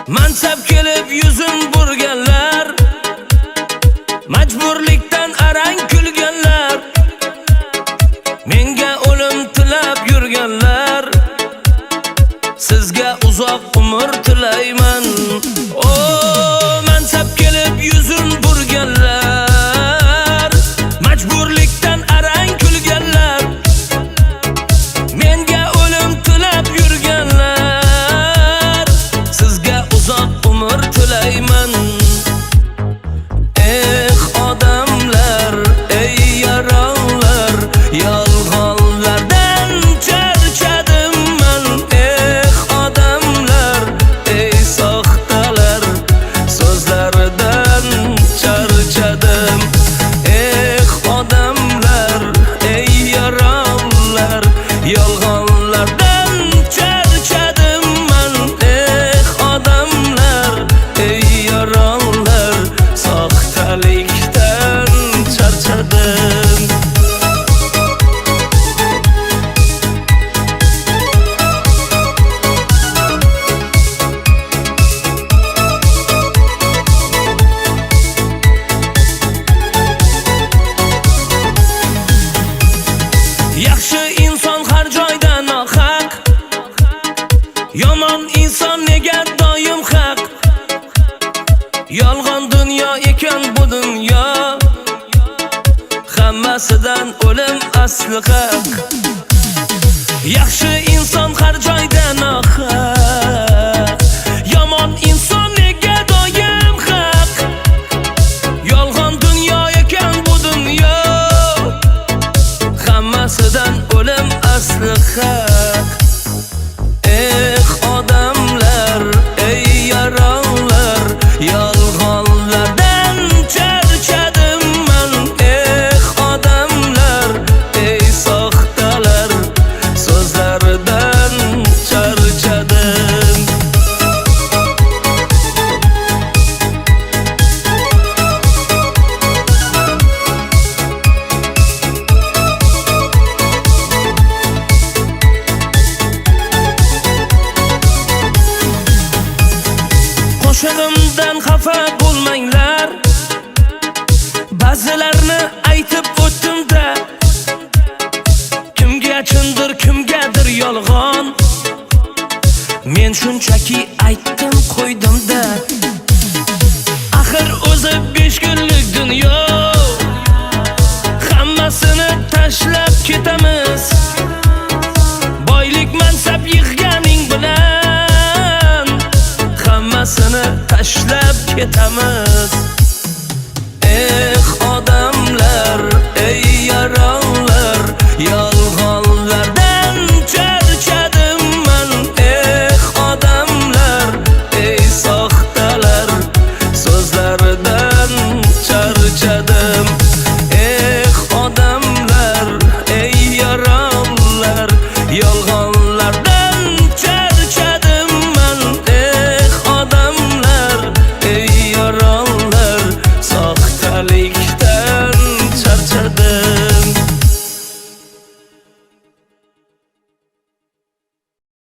Mansab kelib yuzin burganlar, majburlikdan arang kulganlar, menga o'lim tilab yurganlar, sizga uzoq umr tilayman. O mansab kelib yuzin burganlar, majburlikdan arang kulganlar, menga o'lim tilab yurganlar, sizga uzoq umr tilayman. Odamlar, ey yaronlar, yolg'onlardan charchadim man. Odamlar, ey soxtalar, so'zlaridan charchadim. Odamlar, ey yaronlar, yolg'onlardan charchadim man. Odamlar, ey yaronlar, soxtalikdan charchadim. Yaxshi inson har joyda nohaq, yomon inson nega doim haq. Yolg'on dunyo ekan bu dunyo, hammasidan o'lim asli haq. Yaxshi inson har joyda nohaq, yomon inson nega doim haq. Yolg'on dunyo ekan bu dunyo, hammasidan o'lim asli haq. Odamlar, ey yaronlar, yolg'onlardan charchadim man. Odamlar, ey soxtalar, so'zlaridan charchadim. Qo'shig'imdan xafa bo'lmanglar, ba'zilarni aytib o'tdim-da. Kimga chindir, kimgadir yolg'on, men shunchaki aytdim qo'ydim-da. Axir o'zi 5 kunlik dunyo, hammasini tashlab ketamiz. Boylik mansab yig'ganing bilan hammasini tashlab ketamiz.